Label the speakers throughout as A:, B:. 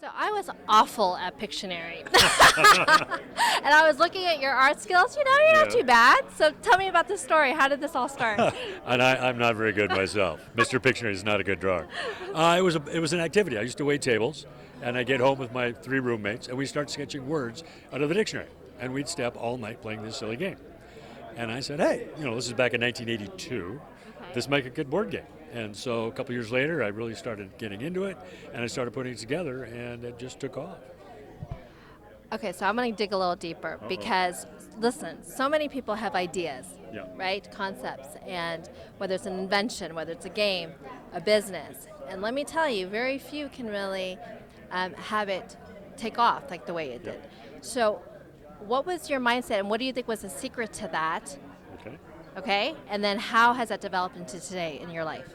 A: So I was awful at Pictionary. And I was looking at your art skills. You're not too bad. So tell me about this story. How did this all start?
B: And I'm not very good myself. Mr. Pictionary is not a good drawer. It was an activity. I used to wait tables, and I'd get home with my 3 roommates, and we'd start sketching words out of the dictionary. And we'd stay up all night playing this silly game. And I said, hey, this is back in 1982.
A: Okay.
B: This might be a good board game. And so a couple years later, I really started getting into it, and I started putting it together, and it just took off.
A: Okay, so I'm going to dig a little deeper because, listen, so many people have ideas, right? Concepts, and whether it's an invention, whether it's a game, a business. And let me tell you, very few can really have it take off like the way it did. So what was your mindset, and what do you think was the secret to that? Okay, and then how has that developed into today in your life?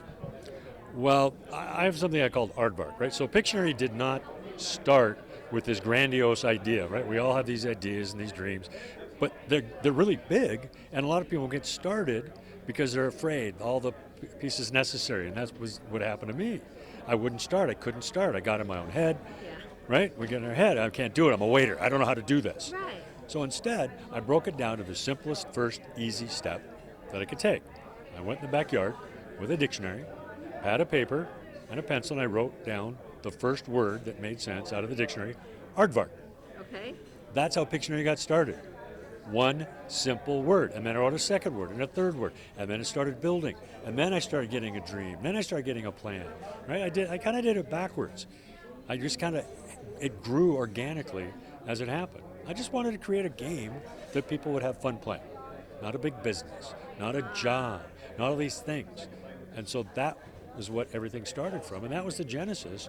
B: Well, I have something I call aardvark, right? So Pictionary did not start with this grandiose idea, right? We all have these ideas and these dreams, but they're really big, and a lot of people get started because they're afraid, all the pieces necessary, and that was what happened to me. I wouldn't start, I couldn't start, I got in my own head, right? We get in our head, I can't do it, I'm a waiter, I don't know how to do this.
A: Right.
B: So instead, I broke it down to the simplest, first, easy step that I could take. I went in the backyard with a dictionary, pad of paper, and a pencil, and I wrote down the first word that made sense out of the dictionary, aardvark.
A: Okay.
B: That's how Pictionary got started. One simple word, and then I wrote a second word and a third word, and then it started building, and then I started getting a dream, then I started getting a plan, right? I kind of did it backwards. It grew organically as it happened. I just wanted to create a game that people would have fun playing, not a big business, not a job, not all these things. And so that was what everything started from, and that was the genesis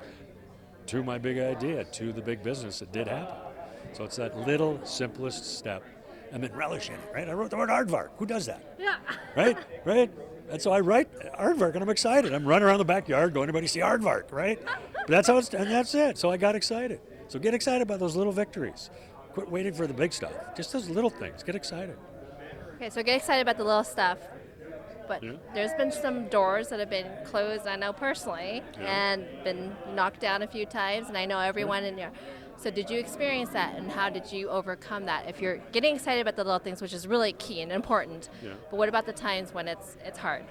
B: to my big idea, to the big business that did happen. So it's that little simplest step, and then relish in it, right? I wrote the word aardvark. Who does that?
A: Yeah.
B: Right? And so I write aardvark, and I'm excited. I'm running around the backyard going, anybody see aardvark, right? But that's how and that's it. So I got excited. So get excited by those little victories. Quit waiting for the big stuff. Just those little things. Get excited.
A: Okay, so get excited about the little stuff. But there's been some doors that have been closed, I know personally, and been knocked down a few times, and I know everyone in there. So did you experience that, and how did you overcome that? If you're getting excited about the little things, which is really key and important, but what about the times when it's hard?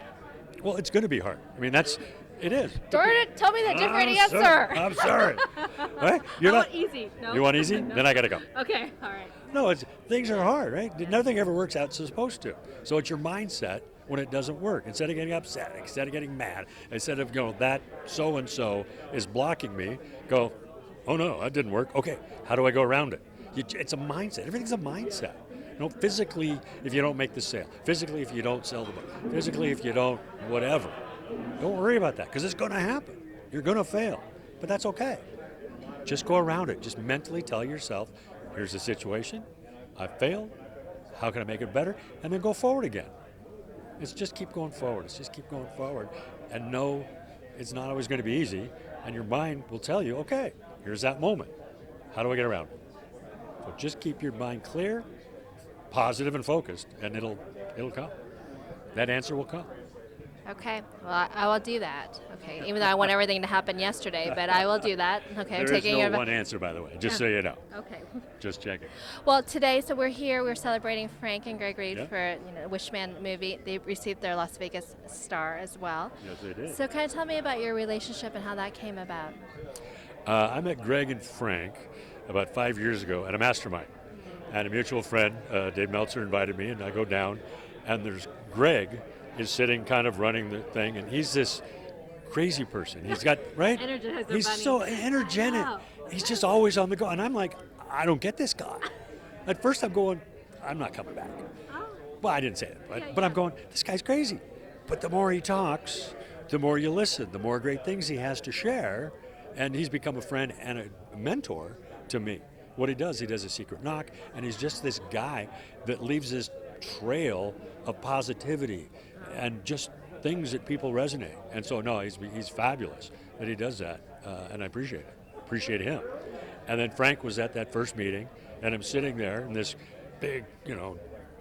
B: Well, it's going to be hard. I mean, it is.
A: Darn it, tell me the different answer.
B: I'm sorry. Right?
A: I want easy. No?
B: You want easy?
A: No.
B: Then I got to go.
A: Okay, all right.
B: No, things are hard, right? Nothing ever works out as it's supposed to. So it's your mindset when it doesn't work. Instead of getting upset, instead of getting mad, instead of going, that so-and-so is blocking me, go, oh no, that didn't work. Okay, how do I go around it? It's a mindset. Everything's a mindset. Physically, if you don't make the sale, physically, if you don't sell the book, physically, if you don't whatever, don't worry about that, because it's going to happen. You're going to fail, but that's okay. Just go around it. Just mentally tell yourself, here's the situation, I failed, how can I make it better, and then go forward again. It's just keep going forward. It's just keep going forward, and know it's not always going to be easy, and your mind will tell you, okay, here's that moment. How do I get around it? So just keep your mind clear, positive, and focused, and it'll come. That answer will come.
A: Okay, well, I will do that. Okay, even though I want everything to happen yesterday, but I will do that. Okay,
B: there is no one answer, by the way, just so you know.
A: Okay.
B: Just checking.
A: Well, today, so we're here, we're celebrating Frank and Greg Reid for the Wishman movie. They received their Las Vegas star as well.
B: Yes, they did.
A: So kind of tell me about your relationship and how that came about.
B: I met Greg and Frank about 5 years ago at a mastermind. And a mutual friend, Dave Meltzer, invited me, and I go down, and there's Greg is sitting kind of running the thing, and he's this crazy person. He's got, right? He's
A: bunny.
B: so energetic. He's just always on the go. And I'm like, I don't get this guy. At first I'm going, I'm not coming back. Well, I didn't say it, but I'm going, this guy's crazy. But the more he talks, the more you listen, the more great things he has to share, and he's become a friend and a mentor to me. What he does a secret knock, and he's just this guy that leaves this trail of positivity and just things that people resonate. And so, no, he's fabulous that he does that, and I appreciate it. Appreciate him. And then Frank was at that first meeting, and I'm sitting there, and this big,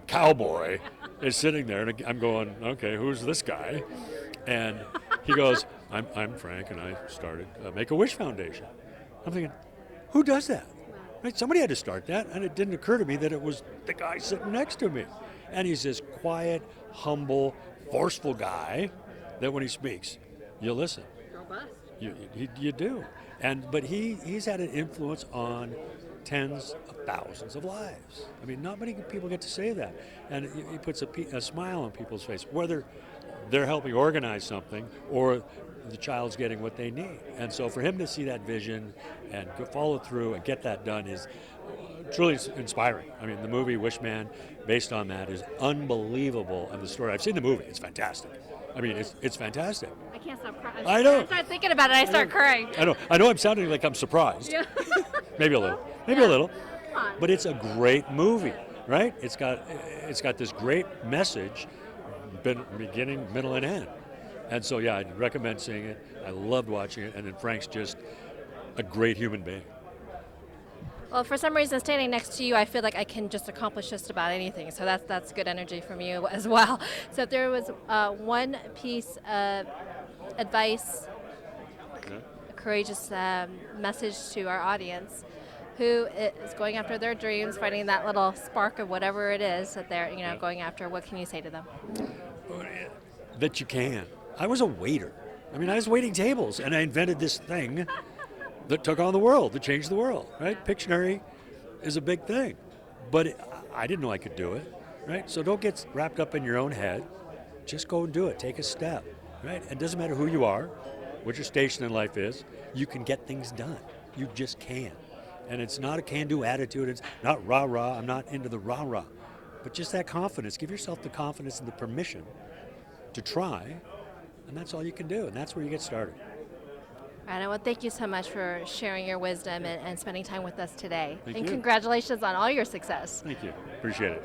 B: cowboy is sitting there, and I'm going, okay, who's this guy? And he goes, I'm Frank, and I started Make-A-Wish Foundation. I'm thinking, Who does that? Right? Somebody had to start that, and it didn't occur to me that it was the guy sitting next to me. And he's this quiet, humble, forceful guy that when he speaks, you listen.
A: Robust.
B: You do. But he's had an influence on tens of thousands of lives. I mean, not many people get to say that. And he puts a smile on people's face, whether they're helping organize something or the child's getting what they need. And so for him to see that vision and follow through and get that done is truly inspiring. I mean, the movie Wishman, based on that, is unbelievable. And the story, I've seen the movie, it's fantastic. I mean, it's fantastic.
A: I can't stop crying.
B: I know.
A: I start thinking about it, I start crying.
B: I know I'm sounding like I'm surprised.
A: Yeah.
B: Maybe a little. Maybe a little.
A: Come on.
B: But it's a great movie, right? It's got this great message, beginning, middle, and end. And so, yeah, I'd recommend seeing it. I loved watching it. And then Frank's just a great human being.
A: Well, for some reason, standing next to you, I feel like I can just accomplish just about anything. So that's good energy from you as well. So if there was one piece of advice, a courageous message to our audience, who is going after their dreams, finding that little spark of whatever it is that they're going after, what can you say to them?
B: That you can. I was a waiter. I mean, I was waiting tables, and I invented this thing that took on the world, that changed the world, right? Pictionary is a big thing, but I didn't know I could do it, right? So don't get wrapped up in your own head. Just go and do it. Take a step, right? It doesn't matter who you are, what your station in life is, you can get things done. You just can. And it's not a can-do attitude. It's not rah-rah. I'm not into the rah-rah. But just that confidence. Give yourself the confidence and the permission to try, and that's all you can do, and that's where you get started.
A: All right, well, thank you so much for sharing your wisdom and spending time with us today.
B: Thank
A: and
B: you.
A: Congratulations on all your success.
B: Thank you. Appreciate it.